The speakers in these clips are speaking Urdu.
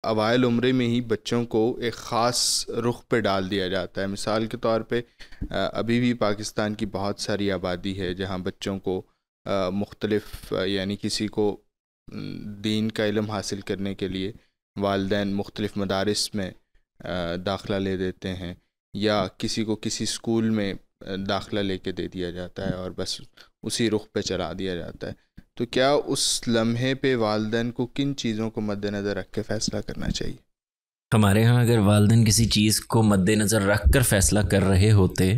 اوائل عمرے میں ہی بچوں کو ایک خاص رخ پہ ڈال دیا جاتا ہے. مثال کے طور پہ ابھی بھی پاکستان کی بہت ساری آبادی ہے جہاں بچوں کو مختلف یعنی کسی کو دین کا علم حاصل کرنے کے لیے والدین مختلف مدارس میں داخلہ لے دیتے ہیں, یا کسی کو کسی اسکول میں داخلہ لے کے دے دیا جاتا ہے اور بس اسی رخ پہ چلا دیا جاتا ہے. تو کیا اس لمحے پہ والدین کو کن چیزوں کو مد نظر رکھ کے فیصلہ کرنا چاہیے؟ ہمارے ہاں اگر والدین کسی چیز کو مد نظر رکھ کر فیصلہ کر رہے ہوتے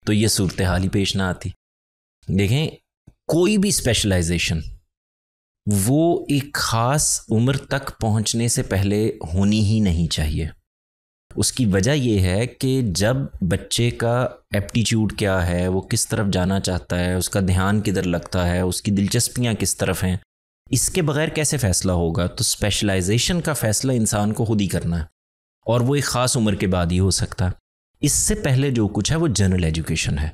تو یہ صورتحال ہی پیش نہ آتی. دیکھیں, کوئی بھی اسپیشلائزیشن وہ ایک خاص عمر تک پہنچنے سے پہلے ہونی ہی نہیں چاہیے. اس کی وجہ یہ ہے کہ جب بچے کا ایپٹیچیوڈ کیا ہے, وہ کس طرف جانا چاہتا ہے, اس کا دھیان کدھر لگتا ہے, اس کی دلچسپیاں کس طرف ہیں, اس کے بغیر کیسے فیصلہ ہوگا. تو اسپیشلائزیشن کا فیصلہ انسان کو خود ہی کرنا ہے, اور وہ ایک خاص عمر کے بعد ہی ہو سکتا ہے. اس سے پہلے جو کچھ ہے وہ جنرل ایجوکیشن ہے.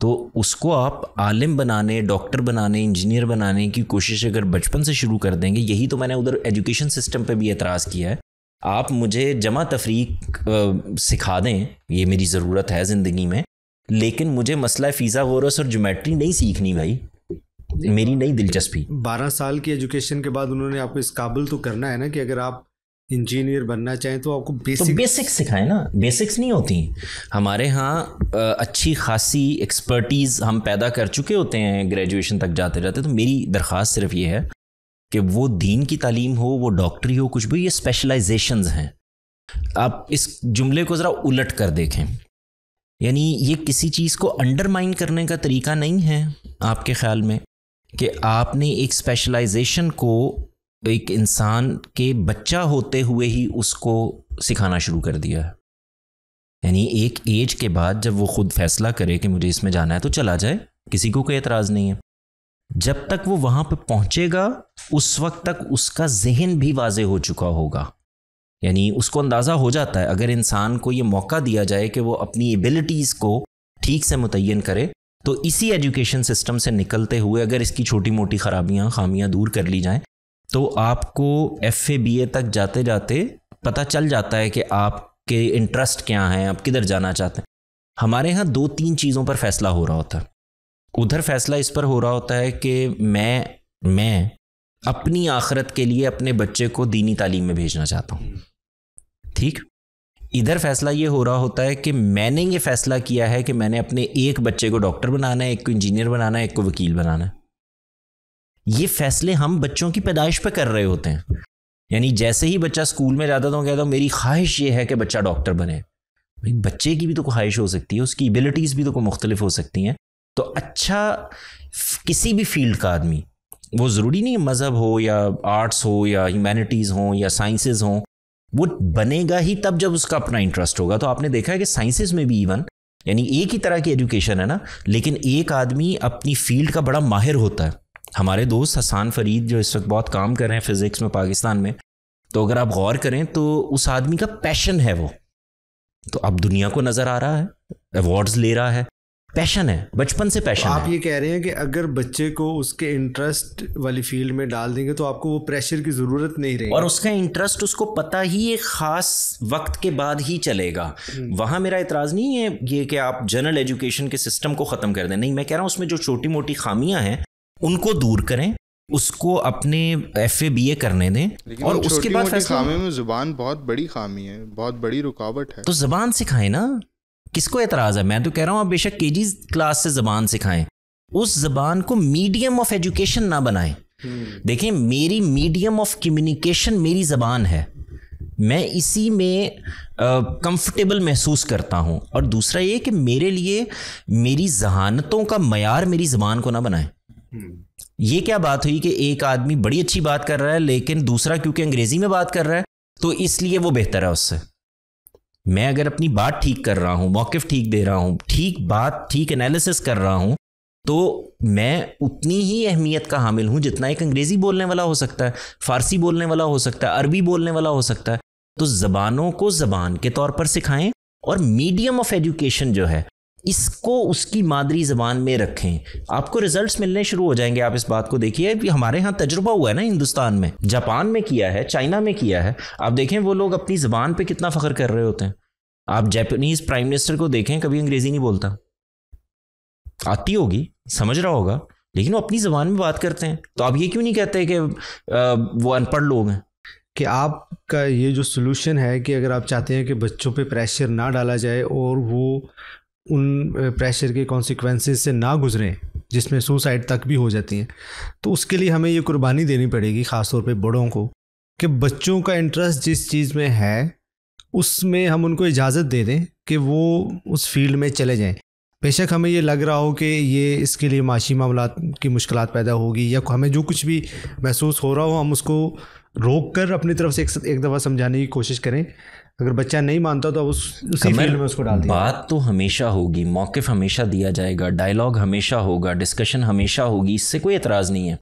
تو اس کو آپ عالم بنانے, ڈاکٹر بنانے, انجینئر بنانے کی کوشش اگر بچپن سے شروع کر دیں گے, یہی تو میں نے ادھر ایجوکیشن سسٹم پہ بھی اعتراض کیا ہے. آپ مجھے جمع تفریق سکھا دیں, یہ میری ضرورت ہے زندگی میں, لیکن مجھے مسئلہ فیثاغورس اور جیومیٹری نہیں سیکھنی بھائی, میری نہیں دلچسپی. 12 سال کی ایجوکیشن کے بعد انہوں نے آپ کو اس قابل تو کرنا ہے نا کہ اگر آپ انجینئر بننا چاہیں تو آپ کو بیسکس سکھائیں نا. بیسکس نہیں ہوتی ہمارے ہاں. اچھی خاصی ایکسپرٹیز ہم پیدا کر چکے ہوتے ہیں گریجویشن تک جاتے جاتے. تو میری درخواست صرف یہ ہے کہ وہ دین کی تعلیم ہو, وہ ڈاکٹری ہو, کچھ بھی, یہ اسپیشلائزیشنز ہیں. آپ اس جملے کو ذرا الٹ کر دیکھیں, یعنی یہ کسی چیز کو انڈرمائن کرنے کا طریقہ نہیں ہے آپ کے خیال میں کہ آپ نے ایک اسپیشلائزیشن کو ایک انسان کے بچہ ہوتے ہوئے ہی اس کو سکھانا شروع کر دیا ہے. یعنی ایک ایج کے بعد جب وہ خود فیصلہ کرے کہ مجھے اس میں جانا ہے تو چلا جائے, کسی کو کوئی اعتراض نہیں ہے. جب تک وہ وہاں پہ پہنچے گا اس وقت تک اس کا ذہن بھی واضح ہو چکا ہوگا. یعنی اس کو اندازہ ہو جاتا ہے اگر انسان کو یہ موقع دیا جائے کہ وہ اپنی ایبلٹیز کو ٹھیک سے متعین کرے, تو اسی ایجوکیشن سسٹم سے نکلتے ہوئے اگر اس کی چھوٹی موٹی خرابیاں خامیاں دور کر لی جائیں تو آپ کو ایف اے بی اے تک جاتے جاتے پتہ چل جاتا ہے کہ آپ کے انٹرسٹ کیا ہیں, آپ کدھر جانا چاہتے ہیں. ہمارے ہاں 2-3 چیزوں پر فیصلہ ہو رہا ہوتا ہے. ادھر فیصلہ اس پر ہو رہا ہوتا ہے کہ میں اپنی آخرت کے لیے اپنے بچے کو دینی تعلیم میں بھیجنا چاہتا ہوں, ٹھیک. ادھر فیصلہ یہ ہو رہا ہوتا ہے کہ میں نے یہ فیصلہ کیا ہے کہ میں نے اپنے ایک بچے کو ڈاکٹر بنانا ہے, ایک کو انجینئر بنانا ہے, ایک کو وکیل بنانا ہے. یہ فیصلے ہم بچوں کی پیدائش پہ کر رہے ہوتے ہیں. یعنی جیسے ہی بچہ اسکول میں جاتا تو کہتا ہوں میری خواہش یہ ہے کہ بچہ ڈاکٹر بنے. بھائی بچے کی بھی تو خواہش ہو سکتی ہے, اس کی ایبلٹیز بھی تو مختلف ہو سکتی ہیں. تو اچھا کسی بھی فیلڈ کا آدمی, وہ ضروری نہیں مذہب ہو یا آرٹس ہو یا ہیومینٹیز ہوں یا سائنسز ہوں, وہ بنے گا ہی تب جب اس کا اپنا انٹرسٹ ہوگا. تو آپ نے دیکھا ہے کہ سائنسز میں بھی ایون یعنی ایک ہی طرح کی ایجوکیشن ہے نا, لیکن ایک آدمی اپنی فیلڈ کا بڑا ماہر ہوتا ہے. ہمارے دوست حسان فرید جو اس وقت بہت کام کر رہے ہیں فزکس میں پاکستان میں, تو اگر آپ غور کریں تو اس آدمی کا پیشن ہے وہ, تو اب دنیا کو نظر آ رہا ہے, ایوارڈز لے رہا ہے, پیشن ہے, بچپن سے پیشن ہے. آپ یہ کہہ رہے ہیں کہ اگر بچے کو اس کے انٹرسٹ والی فیلڈ میں ڈال دیں گے تو آپ کو وہ پریشر کی ضرورت نہیں رہے گی, اور اس کا انٹرسٹ اس کو پتہ ہی ایک خاص وقت کے بعد ہی چلے گا. وہاں میرا اعتراض نہیں ہے یہ کہ آپ جنرل ایجوکیشن کے سسٹم کو ختم کر دیں, نہیں, میں کہہ رہا ہوں اس میں جو چھوٹی موٹی خامیاں ہیں ان کو دور کریں, اس کو اپنے ایف اے بی اے کرنے دیں, اور اس کے بعد فیصلہ. خامی میں زبان بہت بڑی خامی ہے, بہت بڑی رکاوٹ ہے. تو زبان سکھائیں نا, کس کو اعتراض ہے؟ میں تو کہہ رہا ہوں آپ بے شک کے جی کلاس سے زبان سکھائیں, اس زبان کو میڈیم آف ایجوکیشن نہ بنائیں. دیکھیں میری میڈیم آف کمیونیکیشن میری زبان ہے, میں اسی میں کمفرٹیبل محسوس کرتا ہوں. اور دوسرا یہ کہ میرے لیے میری ذہانتوں کا معیار میری زبان کو نہ بنائیں. یہ کیا بات ہوئی کہ ایک آدمی بڑی اچھی بات کر رہا ہے لیکن دوسرا کیونکہ انگریزی میں بات کر رہا ہے تو اس لیے وہ بہتر ہے اس سے. میں اگر اپنی بات ٹھیک کر رہا ہوں, موقف ٹھیک دے رہا ہوں, ٹھیک بات ٹھیک انالیسس کر رہا ہوں, تو میں اتنی ہی اہمیت کا حامل ہوں جتنا ایک انگریزی بولنے والا ہو سکتا ہے, فارسی بولنے والا ہو سکتا ہے, عربی بولنے والا ہو سکتا ہے. تو زبانوں کو زبان کے طور پر سکھائیں, اور میڈیم آف ایجوکیشن جو ہے اس کو اس کی مادری زبان میں رکھیں, آپ کو رزلٹس ملنے شروع ہو جائیں گے. آپ اس بات کو دیکھیے, ہمارے ہاں تجربہ ہوا ہے نا ہندوستان میں, جاپان میں کیا ہے, چائنا میں کیا ہے. آپ دیکھیں وہ لوگ اپنی زبان پہ کتنا فخر کر رہے ہوتے ہیں. آپ جاپنیز پرائم منسٹر کو دیکھیں, کبھی انگریزی نہیں بولتا, آتی ہوگی, سمجھ رہا ہوگا, لیکن وہ اپنی زبان میں بات کرتے ہیں. تو آپ یہ کیوں نہیں کہتے کہ وہ ان پڑھ لوگ ہیں؟ کہ آپ کا یہ جو سلوشن ہے کہ اگر آپ چاہتے ہیں کہ بچوں پہ پریشر نہ ڈالا جائے اور وہ ان پریشر کے کانسیکوینسز سے نہ گزریں جس میں سوسائڈ تک بھی ہو جاتی ہیں, تو اس کے لیے ہمیں یہ قربانی دینی پڑے گی, خاص طور پہ بڑوں کو, کہ بچوں کا انٹرسٹ جس چیز میں ہے اس میں ہم ان کو اجازت دے دیں کہ وہ اس فیلڈ میں چلے جائیں. بے شک ہمیں یہ لگ رہا ہو کہ یہ اس کے لیے معاشی معاملات کی مشکلات پیدا ہوگی, یا ہمیں جو کچھ بھی محسوس ہو رہا ہو ہم اس کو روک کر اپنی طرف سے ایک دفعہ سمجھانے کی کوشش کریں. اگر بچہ نہیں مانتا تو اسی فیلڈ میں اس کو ڈال دیں. بات تو ہمیشہ ہوگی, موقف ہمیشہ دیا جائے گا, ڈائلاگ ہمیشہ ہوگا, ڈسکشن ہمیشہ ہوگی, اس سے کوئی اعتراض نہیں ہے.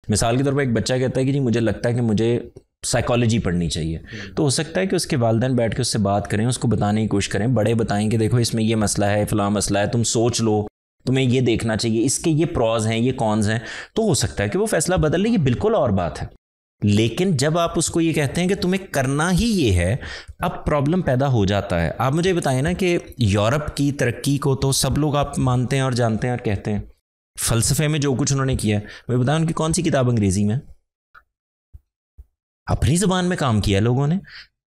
مثال کے طور پر ایک بچہ کہتا ہے کہ جی مجھے لگتا ہے کہ مجھے سائیکالوجی پڑھنی چاہیے, تو ہو سکتا ہے کہ اس کے والدین بیٹھ کے اس سے بات کریں, اس کو بتانے کی کوشش کریں, بڑے بتائیں کہ دیکھو اس میں یہ مسئلہ ہے, فلاں مسئلہ ہے, تم سوچ لو, تمہیں یہ دیکھنا چاہیے, اس کے یہ پروز ہیں, یہ کونز ہیں, تو ہو سکتا ہے کہ وہ فیصلہ بدل لے, یہ بالکل اور بات ہے. لیکن جب آپ اس کو یہ کہتے ہیں کہ تمہیں کرنا ہی یہ ہے, اب پرابلم پیدا ہو جاتا ہے. آپ مجھے بتائیں نا کہ یورپ کی ترقی کو تو سب لوگ آپ مانتے ہیں اور جانتے ہیں اور کہتے ہیں, فلسفے میں جو کچھ انہوں نے کیا ہے, مجھے بتائیں ان کی کون سی کتاب انگریزی میں؟ اپنی زبان میں کام کیا لوگوں نے,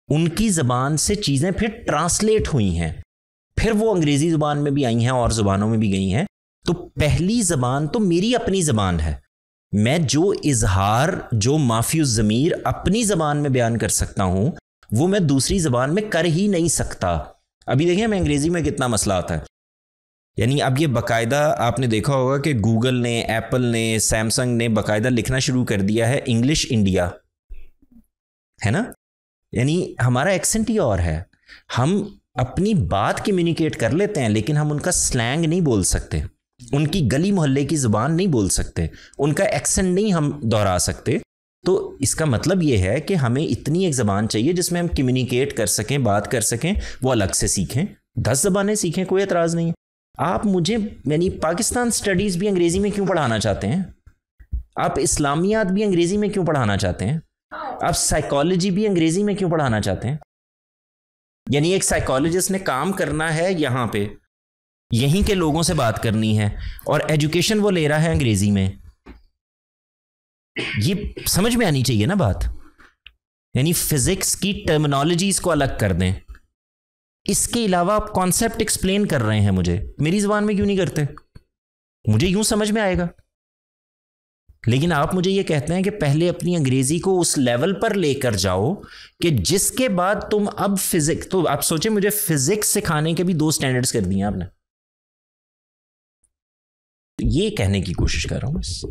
ان کی زبان سے چیزیں پھر ٹرانسلیٹ ہوئی ہیں, پھر وہ انگریزی زبان میں بھی آئی ہیں اور زبانوں میں بھی گئی ہیں. تو پہلی زبان تو میری اپنی زبان ہے, میں جو اظہار, جو مافی الضمیر اپنی زبان میں بیان کر سکتا ہوں وہ میں دوسری زبان میں کر ہی نہیں سکتا. ابھی دیکھیں میں انگریزی میں کتنا مسئلہ آتا ہے, یعنی اب یہ باقاعدہ آپ نے دیکھا ہوگا کہ گوگل نے, ایپل نے, سیمسنگ نے باقاعدہ لکھنا شروع کر دیا ہے انگلش انڈیا, ہے نا, یعنی ہمارا ایکسنٹ ہی اور ہے. ہم اپنی بات کمیونیکیٹ کر لیتے ہیں لیکن ہم ان کا سلینگ نہیں بول سکتے, ان کی گلی محلے کی زبان نہیں بول سکتے, ان کا ایکسنٹ نہیں ہم دہرا سکتے. تو اس کا مطلب یہ ہے کہ ہمیں اتنی ایک زبان چاہیے جس میں ہم کمیونیکیٹ کر سکیں, بات کر سکیں, وہ الگ سے سیکھیں. 10 زبانیں سیکھیں, کوئی اعتراض نہیں ہے. آپ مجھے یعنی پاکستان اسٹڈیز بھی انگریزی میں کیوں پڑھانا چاہتے ہیں؟ آپ اسلامیات بھی انگریزی میں کیوں پڑھانا چاہتے ہیں؟ آپ سائیکالوجی بھی انگریزی میں کیوں پڑھانا چاہتے ہیں؟ یعنی ایک سائیکالوجسٹ نے کام کرنا ہے یہاں پہ, یہیں کے لوگوں سے بات کرنی ہے, اور ایجوکیشن وہ لے رہا ہے انگریزی میں. یہ سمجھ میں آنی چاہیے نا بات. یعنی فزکس کی ٹرمنالوجیز کو الگ کر دیں, اس کے علاوہ آپ کانسیپٹ ایکسپلین کر رہے ہیں مجھے, میری زبان میں کیوں نہیں کرتے؟ مجھے یوں سمجھ میں آئے گا. لیکن آپ مجھے یہ کہتے ہیں کہ پہلے اپنی انگریزی کو اس لیول پر لے کر جاؤ کہ جس کے بعد تم اب فزکس, تو آپ سوچیں مجھے فزکس سکھانے کے بھی 2 سٹینڈرڈز کر دیے آپ نے. یہ کہنے کی کوشش کر رہا ہوں بس.